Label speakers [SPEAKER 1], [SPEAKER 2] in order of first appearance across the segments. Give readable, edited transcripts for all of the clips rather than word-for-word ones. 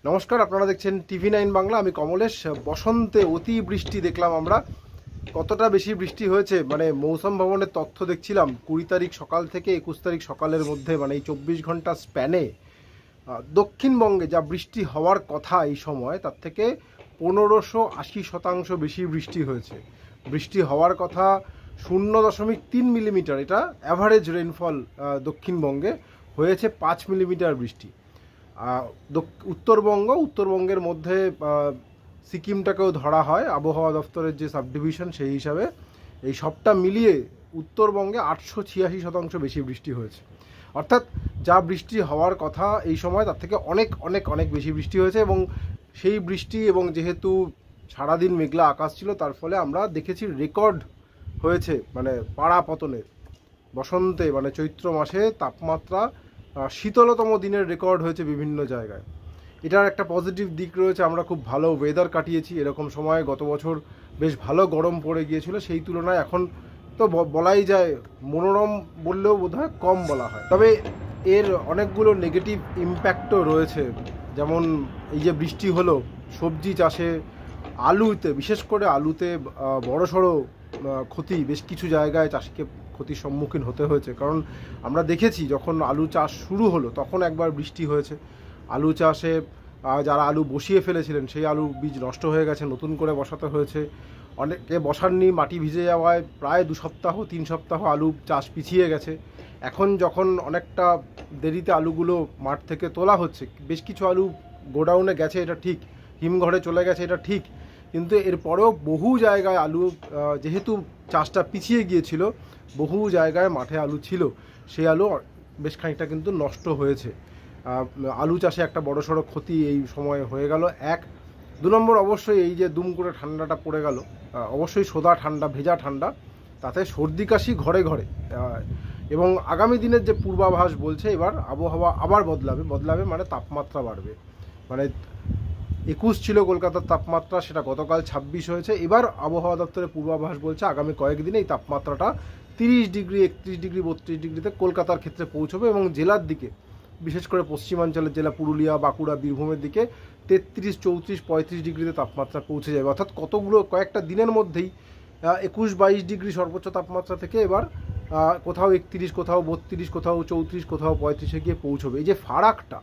[SPEAKER 1] নমস্কার, আপনারা দেখছেন TV9 বাংলা। আমি কমলেশ। বসন্তে অতি বৃষ্টি দেখলাম আমরা। কতটা বেশি বৃষ্টি হয়েছে মানে মৌসুম ভবনের তথ্য দেখছিলাম 20 তারিখ সকাল থেকে 21 তারিখ সকালের মধ্যে, মানে এই 24 ঘন্টা স্প্যানে দক্ষিণবঙ্গে যা বৃষ্টি হওয়ার কথা এই সময় তার থেকে 1580% বেশি বৃষ্টি হয়েছে। বৃষ্টি হওয়ার কথা 0.3 মিলিমিটার, এটা অ্যাভারেজ রেইনফল দক্ষিণবঙ্গে হয়েছে 5 মিলিমিটার বৃষ্টি। উত্তরবঙ্গের মধ্যে সিকিমটাকেও ধরা হয় আবহাওয়া দপ্তরের যে সাবডিভিশন, সেই হিসাবে এই সবটা মিলিয়ে উত্তরবঙ্গে 886% বেশি বৃষ্টি হয়েছে। অর্থাৎ যা বৃষ্টি হওয়ার কথা এই সময় তার থেকে অনেক অনেক অনেক বেশি বৃষ্টি হয়েছে। এবং সেই বৃষ্টি এবং যেহেতু সারাদিন মেঘলা আকাশ ছিল, তার ফলে আমরা দেখেছি রেকর্ড হয়েছে মানে পাড়া পতনের। বসন্তে মানে চৈত্র মাসে তাপমাত্রা শীতলতম দিনের রেকর্ড হয়েছে বিভিন্ন জায়গায়। এটার একটা পজিটিভ দিক রয়েছে, আমরা খুব ভালো ওয়েদার কাটিয়েছি। এরকম সময় গত বছর বেশ ভালো গরম পড়ে গিয়েছিল, সেই তুলনায় এখন তো বলাই যায় মনোরম বললেও বোধহয় কম বলা হয়। তবে এর অনেকগুলো নেগেটিভ ইম্প্যাক্টও রয়েছে। যেমন এই যে বৃষ্টি হলো, সবজি চাষে, আলুতে, বিশেষ করে আলুতে বড়সড় ক্ষতি, বেশ কিছু জায়গায় চাষিকে ক্ষতির সম্মুখীন হতে হয়েছে। কারণ আমরা দেখেছি যখন আলু চাষ শুরু হলো তখন একবার বৃষ্টি হয়েছে, আলু চাষে যারা আলু বসিয়ে ফেলেছিলেন সেই আলু বীজ নষ্ট হয়ে গেছে, নতুন করে বসাতে হয়েছে। অনেকে বসাননি, মাটি ভিজে যাওয়ায় প্রায় 2 সপ্তাহ 3 সপ্তাহ আলু চাষ পিছিয়ে গেছে। এখন যখন অনেকটা দেরিতে আলুগুলো মাঠ থেকে তোলা হচ্ছে, বেশ কিছু আলু গোডাউনে গেছে এটা ঠিক, হিমঘরে চলে গেছে এটা ঠিক, কিন্তু এরপরেও বহু জায়গায় আলু, যেহেতু চাষটা পিছিয়ে গিয়েছিল, বহু জায়গায় মাঠে আলু ছিল, সেই আলু বেশ খানিকটা কিন্তু নষ্ট হয়েছে। আলু চাষে একটা বড়সড় ক্ষতি এই সময় হয়ে গেল। 2 নম্বর, অবশ্যই এই যে দুম করে ঠান্ডাটা পড়ে গেল, অবশ্যই সোদা ঠান্ডা, ভেজা ঠান্ডা, তাতে সর্দি কাশি ঘরে ঘরে। এবং আগামী দিনের যে পূর্বাভাস বলছে এবার আবহাওয়া আবার বদলাবে মানে তাপমাত্রা বাড়বে। মানে 21 ছিল কলকাতার তাপমাত্রা, সেটা গতকাল 26 হয়েছে। এবার আবহাওয়া দপ্তরের পূর্বাভাস বলছে আগামী কয়েকদিনে এই তাপমাত্রাটা 30 ডিগ্রি, 31 ডিগ্রি, 32 ডিগ্রিতে কলকাতার ক্ষেত্রে পৌঁছবে। এবং জেলার দিকে, বিশেষ করে পশ্চিমাঞ্চলের জেলা পুরুলিয়া, বাঁকুড়া, বীরভূমের দিকে 33, 34, 35 ডিগ্রিতে তাপমাত্রা পৌঁছে যাবে। অর্থাৎ কয়েকটা দিনের মধ্যেই 21-22 ডিগ্রি সর্বোচ্চ তাপমাত্রা থেকে এবার কোথাও 31, কোথাও 32, কোথাও 34, কোথাও 35-এ গিয়ে পৌঁছবে। এই যে ফারাকটা,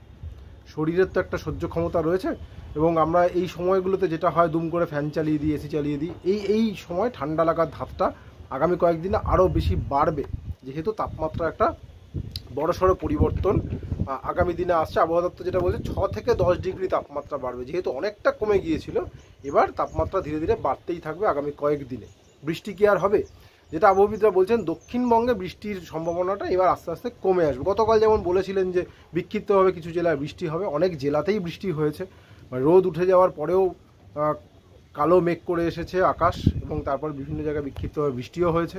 [SPEAKER 1] শরীরের তো একটা সহ্য ক্ষমতা রয়েছে, এবং আমরা এই সময়গুলোতে যেটা হয় দুম করে ফ্যান চালিয়ে দিই, এসি চালিয়ে দিই, এই সময় ঠান্ডা লাগার ধাপটা আগামী কয়েকদিনে আরও বেশি বাড়বে, যেহেতু তাপমাত্রা একটা বড়সড় পরিবর্তন আগামী দিনে আসছে। আবহাওয়া দপ্তর যেটা বলছে 6 থেকে 10 ডিগ্রি তাপমাত্রা বাড়বে, যেহেতু অনেকটা কমে গিয়েছিল। এবার তাপমাত্রা ধীরে ধীরে বাড়তেই থাকবে আগামী কয়েকদিনে। বৃষ্টি কি আর হবে? যেটা আবহাওয়াবিদরা বলছেন, দক্ষিণবঙ্গে বৃষ্টির সম্ভাবনাটা এবার আস্তে আস্তে কমে আসবে। গতকাল যেমন বলেছিলেন যে বিক্ষিপ্তভাবে কিছু জেলায় বৃষ্টি হবে, অনেক জেলাতেই বৃষ্টি হয়েছে। রোদ উঠে যাওয়ার পরেও কালো মেঘ করে এসেছে আকাশ, এবং তারপর বিভিন্ন জায়গায় বিক্ষিপ্তভাবে বৃষ্টিও হয়েছে।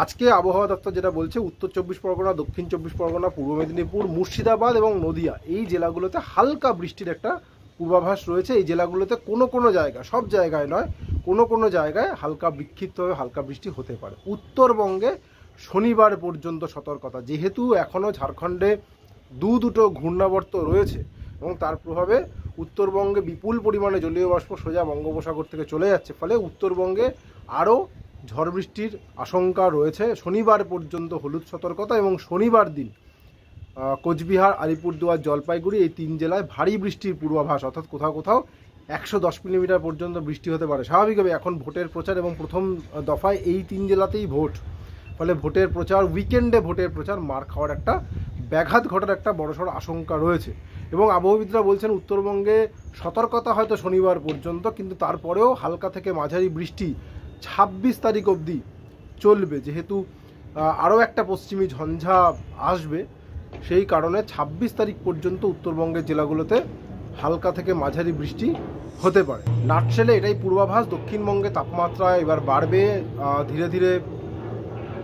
[SPEAKER 1] আজকে আবহাওয়া দপ্তর যেটা বলছে, উত্তর 24 পরগনা, দক্ষিণ 24 পরগনা, পূর্ব মেদিনীপুর, মুর্শিদাবাদ এবং নদিয়া, এই জেলাগুলোতে হালকা বৃষ্টির একটা পূর্বাভাস রয়েছে। এই জেলাগুলোতে কোনো জায়গায়, সব জায়গায় নয়, কোনো জায়গায় হালকা বিক্ষিপ্তভাবে হালকা বৃষ্টি হতে পারে। উত্তরবঙ্গে শনিবার পর্যন্ত সতর্কতা, যেহেতু এখনও ঝাড়খণ্ডে দুটো ঘূর্ণাবর্ত রয়েছে এবং তার প্রভাবে উত্তরবঙ্গে বিপুল পরিমাণে জলীয় বাষ্প সোজা বঙ্গোপসাগর থেকে চলে যাচ্ছে, ফলে উত্তরবঙ্গে আরও ঝড় বৃষ্টির আশঙ্কা রয়েছে। শনিবার পর্যন্ত হলুদ সতর্কতা, এবং শনিবার দিন কোচবিহার, আলিপুরদুয়ার, জলপাইগুড়ি, এই 3 জেলায় ভারী বৃষ্টির পূর্বাভাস। অর্থাৎ কোথাও কোথাও 110 মিলিমিটার পর্যন্ত বৃষ্টি হতে পারে। স্বাভাবিকভাবে এখন ভোটের প্রচার, এবং প্রথম দফায় এই 3 জেলাতেই ভোট, ফলে ভোটের প্রচার, উইকেন্ডে ভোটের প্রচার মার খাওয়ার একটা, ব্যাঘাত ঘটার একটা বড়সড় আশঙ্কা রয়েছে। এবং আবহাওয়াবিদরা বলছেন উত্তরবঙ্গে সতর্কতা হয়তো শনিবার পর্যন্ত, কিন্তু তারপরেও হালকা থেকে মাঝারি বৃষ্টি 26 তারিখ অবধি চলবে। যেহেতু আরও একটা পশ্চিমী ঝঞ্ঝা আসবে, সেই কারণে 26 তারিখ পর্যন্ত উত্তরবঙ্গের জেলাগুলোতে হালকা থেকে মাঝারি বৃষ্টি হতে পারে। নাটসেলে এটাই পূর্বাভাস। দক্ষিণবঙ্গে তাপমাত্রা এবার বাড়বে ধীরে ধীরে,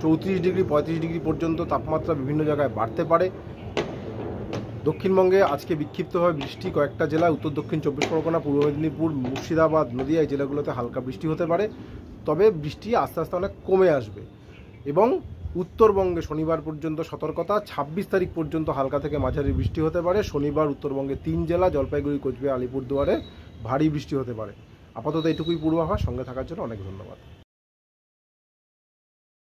[SPEAKER 1] 34 ডিগ্রি 35 ডিগ্রি পর্যন্ত তাপমাত্রা বিভিন্ন জায়গায় বাড়তে পারে। দক্ষিণবঙ্গে আজকে বিক্ষিপ্তভাবে বৃষ্টি কয়েকটা জেলায়, উত্তর দক্ষিণ 24 পরগনা, পূর্ব মেদিনীপুর, মুর্শিদাবাদ, নদিয়া, এই জেলাগুলোতে হালকা বৃষ্টি হতে পারে। তবে বৃষ্টি আস্তে আস্তে অনেক কমে আসবে, এবং উত্তরবঙ্গে শনিবার পর্যন্ত সতর্কতা, 26 তারিখ পর্যন্ত হালকা থেকে মাঝারি বৃষ্টি হতে পারে। শনিবার উত্তরবঙ্গে 3 জেলা জলপাইগুড়ি, কোচবিহার, আলিপুরদুয়ারে ভারী বৃষ্টি হতে পারে। আপাতত এটুকুই পূর্বাভাস। সঙ্গে থাকার জন্য অনেক ধন্যবাদ।